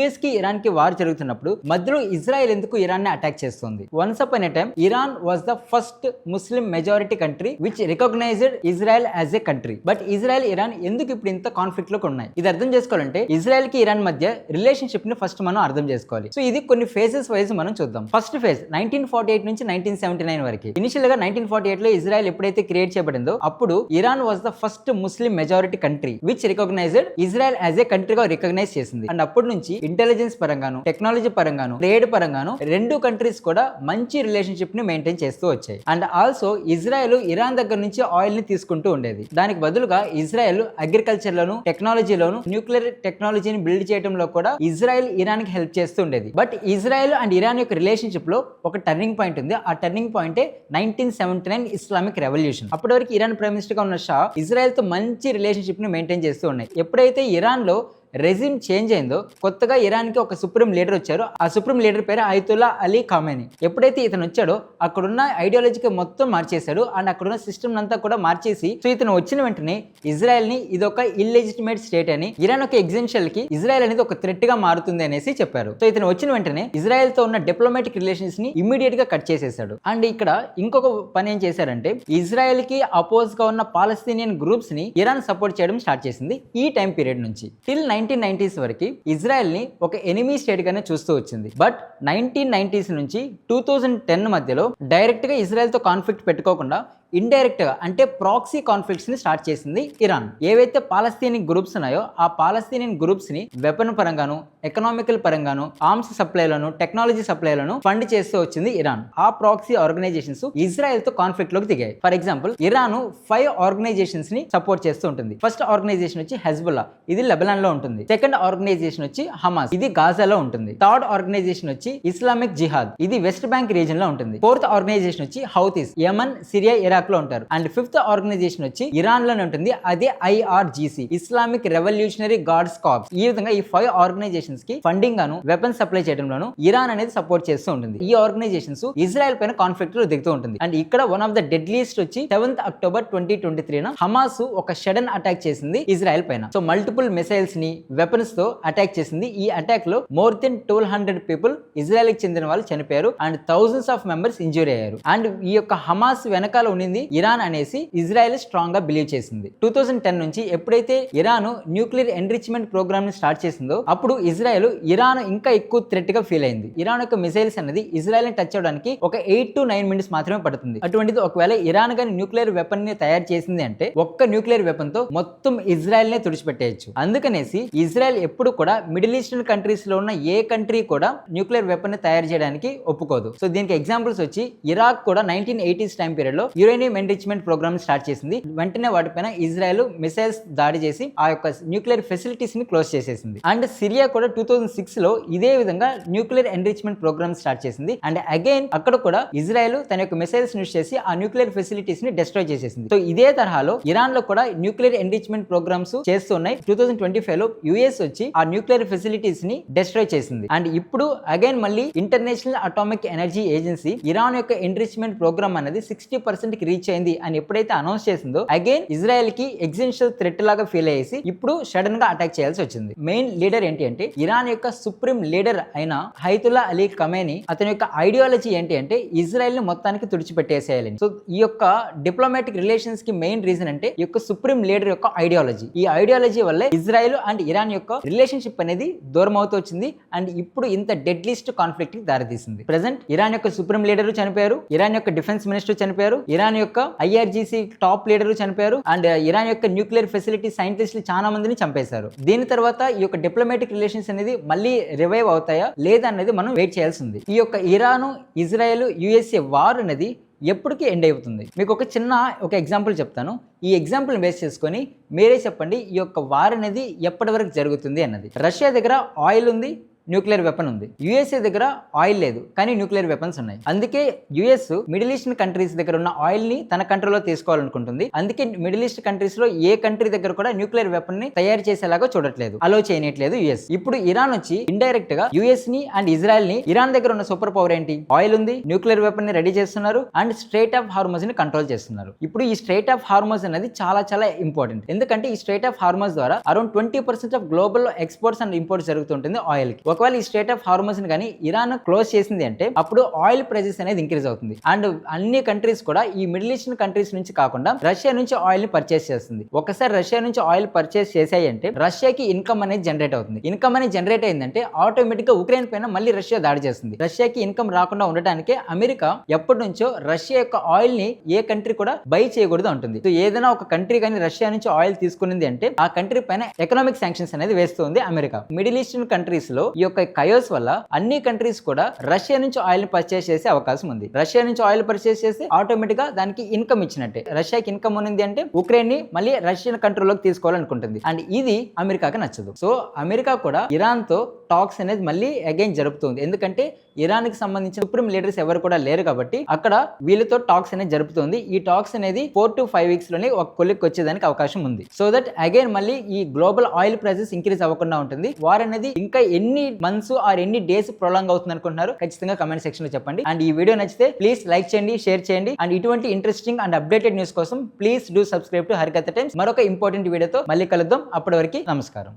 US కి Iran కి war జరుగుతున్నప్పుడు మధ్యలో ఇజ్రాయెల్ ఎందుకు ఇరాన్ ని అటాక్ చేస్తుంది? Once upon a time Iran was the first Muslim majority country which recognised Israel as a country. But Israel Iran ఎందుకు ఇప్పుడు ఇంత కాన్ఫ్లిక్ట్ లో ఉన్నాయి? ఇది అర్థం చేసుకోవాలంటే ఇజ్రాయెల్ కి ఇరాన్ మధ్య రిలేషన్షిప్ ని ఫస్ట్ మనం అర్థం చేసుకోవాలి. సో ఇది కొన్ని ఫేజెస్ వైజ్ మనం చూద్దాం. ఫస్ట్ ఫేజ్ 1948 నుంచి 1979 వరకు. ఇనిషియల్ గా 1948 లో ఇజ్రాయెల్ ఎప్పుడైతే క్రియేట్ చేయబడిందో అప్పుడు Iran was the first Muslim majority country which recognised Israel as a కంట్రీగా రికగ్నైజ్ చేసింది. అండ్ అప్పటి నుంచి ఇంటెలిజెన్స్ పరంగాను, టెక్నాలజీ పరంగాను, ట్రేడ్ పరంగాను రెండు కంట్రీస్ కూడా మంచి రిలేషన్షిప్ ని మెయింటైన్ చేస్తూ వచ్చాయి. అండ్ ఆల్సో ఇజ్రాయెల్ ఇరాన్ దగ్గర నుంచి ఆయిల్ ని తీసుకుంటూ ఉండేది. దానికి బదులుగా ఇజ్రాయెల్ అగ్రికల్చర్ లోను, టెక్నాలజీలోను, న్యూక్లియర్ టెక్నాలజీని బిల్డ్ చేయడంలో కూడా ఇజ్రాయెల్ ఇరాన్ కి హెల్ప్ చేస్తూ ఉండేది. బట్ ఇజ్రాయెల్ అండ్ ఇరాన్ యొక్క రిలేషన్షిప్ లో ఒక టర్నింగ్ పాయింట్ ఉంది. ఆ టర్నింగ్ పాయింట్ 1979 ఇస్లామిక్ రెవల్యూషన్. అప్పటి వరకు ఇరాన్ ప్రైమ్ మినిస్టర్ గా ఉన్న షా ఇజ్రాయెల్ తో మంచి రిలేషన్షిప్ ని మెయింటైన్ చేస్తూ ఉన్నాయి. ఎప్పుడైతే ఇరాన్ లో రెజిమ్ చేంజ్ అయిందో కొత్తగా ఇరాన్ కి ఒక సుప్రీం లీడర్ వచ్చారు. ఆ సుప్రీం లీడర్ పేరు అయతుల్లా అలీ ఖామెనీ. ఎప్పుడైతే ఇతను వచ్చాడో అక్కడున్న ఐడియాలజీకి మొత్తం మార్చేశాడు. అండ్ అక్కడున్న సిస్టమ్ అంతా కూడా మార్చేసి సో ఇతను వచ్చిన వెంటనే ఇజ్రాయెల్ ని ఇది ఒక ఇల్లిజిటిమేట్ స్టేట్ అని, ఇరాన్ ఒక ఎగ్జిస్టెన్షియల్ కి ఇజ్రాయెల్ అనేది ఒక థ్రెట్ గా మారుతుంది అనేసి చెప్పారు. సో ఇతను వచ్చిన వెంటనే ఇజ్రాయెల్ తో ఉన్న డిప్లొమాటిక్ రిలేషన్స్ ని ఇమ్మీడియట్ గా కట్ చేసేసాడు. అండ్ ఇక్కడ ఇంకొక పని ఏం చేశారంటే ఇజ్రాయెల్ కి అపోజ్ గా ఉన్న పాలస్తీనియన్ గ్రూప్స్ ని ఇరాన్ సపోర్ట్ చేయడం స్టార్ట్ చేసింది. ఈ టైం పీరియడ్ నుంచి టిల్ 1990s వరకు ఇజ్రాయెల్ ని ఒక ఎనిమీ స్టేట్ గానే చూస్తూ వచ్చింది. బట్ 1990s నుంచి 2010 మధ్యలో డైరెక్ట్ గా ఇజ్రాయెల్ తో కాన్ఫ్లిక్ట్ పెట్టుకోకుండా ఇండైరెక్ట్ గా అంటే ప్రాక్సీ కాన్ఫ్లిక్ట్స్ ని స్టార్ట్ చేసింది ఇరాన్. ఏవైతే పాలస్తీనియన్ గ్రూప్స్ ఉన్నాయో ఆ పాలస్తీనియన్ గ్రూప్స్ ని వెపన్ పరంగాను, ఎకనామికల్ పరంగాను, ఆర్మ్స్ సప్లైలను, టెక్నాలజీ సప్లైలను ఫండ్ చేస్తూ వచ్చింది ఇరాన్. ఆ ప్రాక్సీ ఆర్గనైజేషన్స్ ఇజ్రాయెల్ తో కాన్ఫ్లిక్ట్ లోకి దిగాయి. ఫర్ ఎగ్జాంపుల్ ఇరాన్ 5 ఆర్గనైజేషన్స్ ని సపోర్ట్ చేస్తూ ఉంటుంది. ఫస్ట్ ఆర్గనైజేషన్ వచ్చి హెజ్బుల్లా, ఇది లెబనాన్ లో ఉంటుంది. సెకండ్ ఆర్గనైజేషన్ వచ్చి హమాస్, ఇది గాజాలో ఉంటుంది. థర్డ్ ఆర్గనైజేషన్ వచ్చి ఇస్లామిక్ జిహాద్, ఇది వెస్ట్ బ్యాంక్ రీజన్ లో ఉంటుంది. ఫోర్త్ ఆర్గనైజేషన్ వచ్చి హౌతీస్, యమన్, సిరియా, ఇరాక్ లో ఉంటారు. అండ్ ఫిఫ్త్ ఆర్గనైజేషన్ వచ్చి ఇరాన్ లోనే ఉంటుంది. అదే IRGC, Islamic Revolutionary Guards Corps. ఈ విధంగా ఈ 5 ఆర్గనైజేషన్స్ కి ఫండింగ్ గాను, వెపన్ సప్లై చేయడంలోను ఇరాన్ అనేది సపోర్ట్ చేస్తూ ఉంటుంది. ఈ ఆర్గనైజేషన్స్ ఇజ్రాయెల్ పైన కాన్ఫ్లిక్ట్ లో దిగుతూ ఉంటుంది. అండ్ ఇక్కడ వన్ ఆఫ్ ద డెడ్లీస్ట్ వచ్చి 7th అక్టోబర్ 2023 హమాస్ ఒక షడన్ అటాక్ చేసింది ఇజ్రాయెల్ పైన. సో మల్టిపుల్ మిసైల్స్ ని, వెపన్స్ తో అటాక్ చేసింది. ఈ అటాక్ లో మోర్ దెన్ 1200 పీపుల్ ఇజ్రాయెల్ కి చెందిన వాళ్ళు చనిపోయారు. And thousands of members injury అయ్యారు. అండ్ ఈ యొక్క హమాస్ వెనకాల ఉన్నింది ఇరాన్ అనేసి ఇజ్రాయెల్ స్ట్రాంగ్ గా బిలీవ్ చేసింది. 2010 నుంచి ఎప్పుడైతే ఇరాన్ న్యూక్లియర్ ఎన్రిచ్మెంట్ ప్రోగ్రామ్ ని స్టార్ట్ చేసిందో అప్పుడు ఇజ్రాయెల్ ఇరాన్ ఇంకా ఎక్కువ థ్రెట్ గా ఫీల్ అయింది. ఇరాన్ యొక్క మిసైల్స్ అనేది ఇజ్రాయెల్ ని టచ్ అవడానికి ఒక 8 to 9 minutes మాత్రమే పడుతుంది. అటువంటిది ఒకవేళ ఇరాన్ గాని న్యూక్లియర్ వెపన్ ని తయారు చేసింది అంటే ఒక్క న్యూక్లియర్ వెపన్ తో మొత్తం ఇజ్రాయెల్ నే తుడిచిపెట్టేయచ్చు. అందుకనేసి ఇజ్రాయెల్ ఎప్పుడు కూడా మిడిల్ ఈస్టర్న్ కంట్రీస్ లో ఉన్న ఏ కంట్రీ కూడా న్యూక్లియర్ వెపన్ ని తయారు చేయడానికి ఒప్పుకోదు. సో దీనికి ఎగ్జాంపుల్స్ వచ్చి ఇరాక్ కూడా 1980s టైం పీరియడ్ లో యురేనియం ఎన్రిచ్మెంట్ ప్రోగ్రామ్ స్టార్ట్ చేసింది. వెంటనే వాటిపైన ఇజ్రాయెల్ మిసైల్స్ దాడి చేసి ఆ యొక్క న్యూక్లియర్ ఫెసిలిటీస్ ని క్లోజ్ చేసేసింది. అండ్ సిరియా కూడా 2006 లో ఇదే విధంగా న్యూక్లియర్ ఎన్రిచ్మెంట్ ప్రోగ్రామ్ స్టార్ట్ చేసింది. అండ్ అగైన్ అక్కడ కూడా ఇజ్రాయెల్ తన యొక్క మిసైల్స్ యూస్ చేసి ఆ న్యూక్లియర్ ఫెసిలిటీస్ ని డిస్ట్రాయ్ చేసేసింది. సో ఇదే తరహాలో ఇరాన్ లో కూడా న్యూక్లియర్ ఎన్రిచ్మెంట్ ప్రోగ్రామ్స్ చేస్తున్నాయి. 2025 లో యుఎస్ వచ్చి ఆ న్యూక్లియర్ ఫెసిలిటీస్ ని డిస్ట్రాయ్ చేసింది. అండ్ ఇప్పుడు అగైన్ మళ్ళీ international atomic energy agency Iran యొక్క ఎన్రిచ్మెంట్ ప్రోగ్రామ్ అనేది 60% కి రీచ్ అయింది అని ఎప్పుడైతే అనౌన్స్ చేసిందో అగైన్ ఇజ్రాయెల్ కి ఎగ్జిస్టెన్షియల్ థ్రెట్ లాగా ఫీల్ అయ్యేసి ఇప్పుడు సడన్ గా అటాక్ చేయాల్సి వచ్చింది. మెయిన్ లీడర్ ఏంటి అంటే ఇరాన్ యొక్క సుప్రీం లీడర్ అయిన అయతుల్లా అలీ ఖామెనీ. అతని యొక్క ఐడియాలజీ ఏంటి అంటే ఇజ్రాయెల్ ని మొత్తానికి తుడిచిపెట్టేసేయాలని. సో ఈ యొక్క డిప్లొమాటిక్ రిలేషన్స్ కి మెయిన్ రీజన్ అంటే ఈ యొక్క సుప్రీం లీడర్ యొక్క ఐడియాలజీ. ఈ ఐడియాలజీ వల్లే ఇజ్రాయెల్ అండ్ ఇరాన్ యొక్క రిలేషన్షిప్ అనేది దూరం అవుతూ వచ్చింది. అండ్ ఇప్పుడు ఇంత డెడ్లీస్ట్ కాన్ఫ్లిక్ట్ కి దారితీసింది. ప్రెసెంట్ ఇరాన్ యొక్క సుప్రీం లీడర్ చనిపోయారు, ఇరాన్ యొక్క డిఫెన్స్ మినిస్టర్ చనిపోయారు, ఇరాన్ యొక్క IRGC టాప్ లీడర్ చనిపోయారు. అండ్ ఇరాన్ యొక్క న్యూక్లియర్ ఫెసిలిటీ సైంటిస్టులు చాలా మందిని చంపేశారు. దీని తర్వాత ఈ యొక్క డిప్లొమాటిక్ రిలేషన్స్ అనేది మళ్ళీ రివైవ్ అవుతాయా లేదా అనేది మనం వెయిట్ చేయాల్సి ఉంది. ఈ యొక్క ఇరాన్, ఇజ్రాయెల్, USA వార్ అనేది ఎప్పటికీ ఎండ్ అవుతుంది. మీకు ఒక చిన్న ఎగ్జాంపుల్ చెప్తాను. ఈ ఎగ్జాంపుల్ బేస్ చేసుకొని మీరే చెప్పండి ఈ యొక్క వార్ అనేది ఎప్పటి వరకు జరుగుతుంది అన్నది. రష్యా దగ్గర ఆయిల్ ఉంది, న్యూక్లియర్ వెపన్ ఉంది. USA దగ్గర ఆయిల్ లేదు కానీ న్యూక్లియర్ వెపన్స్ ఉన్నాయి. అందుకే US మిడిల్ ఈస్టర్న్ కంట్రీస్ దగ్గర ఉన్న ఆయిల్ ని తన కంట్రోల్లో తీసుకోవాలనుకుంటుంది. అందుకే మిడిల్ ఈస్ట్ కంట్రీస్ లో ఏ కంట్రీ దగ్గర కూడా న్యూక్లియర్ వెపన్ ని తయారు చేసేలాగా చూడట్లేదు, అలో చేయట్లేదు US. ఇప్పుడు ఇరాన్ వచ్చి ఇండైరెక్ట్ గా US ని అండ్ ఇజ్రాయెల్ ని ఇరాన్ దగ్గర ఉన్న సూపర్ పవర్ ఏంటి? ఆయిల్ ఉంది, న్యూక్లియర్ వెపన్ ని రెడీ చేస్తున్నారు అండ్ స్ట్రైట్ ఆఫ్ హార్మోజ్ ని కంట్రోల్ చేస్తున్నారు. ఇప్పుడు ఈ స్ట్రైట్ ఆఫ్ హార్మోజ్ అనేది చాలా చాలా ఇంపార్టెంట్. ఎందుకంటే ఈ స్ట్రైట్ ఆఫ్ హార్మోజ్ ద్వారా around 20% of global exports and imports జరుగుతుంటుంది ఆయిల్ కి. ఒకవేళ ఈ స్ట్రైట్ ఆఫ్ హార్మోస్ కానీ ఇరాన్ క్లోజ్ చేసింది అంటే అప్పుడు ఆయిల్ ప్రైజెస్ అనేది ఇంక్రీజ్ అవుతుంది. అండ్ అన్ని కంట్రీస్ కూడా ఈ మిడిల్ ఈస్టర్న్ కంట్రీస్ నుంచి కాకుండా రష్యా నుంచి ఆయిల్ ని పర్చేస్ చేస్తుంది. ఒకసారి రష్యా నుంచి ఆయిల్ పర్చేస్ చేసాయి అంటే రష్యాకి ఇన్కమ్ అనేది జనరేట్ అవుతుంది. ఇన్కమ్ అనేది జనరేట్ అయిందంటే ఆటోమేటిక్ గా ఉక్రెయిన్ పైన మళ్ళీ రష్యా దాడి చేస్తుంది. రష్యాకి ఇన్కమ్ రాకుండా ఉండటానికి అమెరికా ఎప్పటి నుంచో రష్యా యొక్క ఆయిల్ ని ఏ కంట్రీ కూడా బై చేయకూడదు ఉంటుంది. సో ఏదైనా ఒక కంట్రీ కానీ రష్యా నుంచి ఆయిల్ తీసుకునింది అంటే ఆ కంట్రీ పైన ఎకనామిక్ శాంక్షన్స్ అనేది వేస్తుంది అమెరికా. మిడిల్ ఈస్టర్న్ కంట్రీస్ లో ఈ యొక్క కయోస్ వల్ల అన్ని కంట్రీస్ కూడా రష్యా నుంచి ఆయిల్ ని పర్చేస్ చేసే అవకాశం ఉంది. రష్యా నుంచి ఆయిల్ పర్చేస్ చేస్తే ఆటోమేటిక్ గా దానికి ఇన్కమ్ ఇచ్చినట్టే. రష్యాకి ఇన్కమ్ ఉంది అంటే ఉక్రెయిన్ ని మళ్ళీ రష్యన్ కంట్రోల్లోకి తీసుకోవాలనుకుంటుంది. అండ్ ఇది అమెరికాకి నచ్చదు. సో అమెరికా కూడా ఇరాన్ తో టాక్స్ అనేది మళ్ళీ అగైన్ జరుపుతుంది. ఎందుకంటే ఇరాన్ కి సంబంధించిన సుప్రీం లీడర్స్ ఎవరు కూడా లేరు కాబట్టి అక్కడ వీళ్ళతో టాక్స్ అనేది జరుపుతుంది. ఈ టాక్స్ అనేది 4 to 5 weeks లోనే ఒక కొలిక్కి వచ్చేదానికి అవకాశం ఉంది. సో దట్ అగైన్ మళ్ళీ ఈ గ్లోబల్ ఆయిల్ ప్రైసెస్ ఇంక్రీజ్ అవ్వకుండా ఉంటుంది. వార్ అనేది ఇంకా ఎన్ని మంత్స్ ఆర్ ఎన్ని డేస్ ప్రొలాంగ్ అవుతుంది అనుకుంటున్నారు ఖచ్చితంగా కమెంట్ సెక్షన్ లో చెప్పండి. అండ్ ఈ వీడియో నచ్చితే ప్లీజ్ లైక్ చేయండి, షేర్ చేయండి. అండ్ ఇటువంటి ఇంట్రెస్టింగ్ అండ్ అప్డేటెడ్ న్యూస్ కోసం please do subscribe to Harikatha times. మరొక ఇంపార్టెంట్ వీడియోతో మళ్ళీ కలుద్దాం. అప్పటి వరకు నమస్కారం.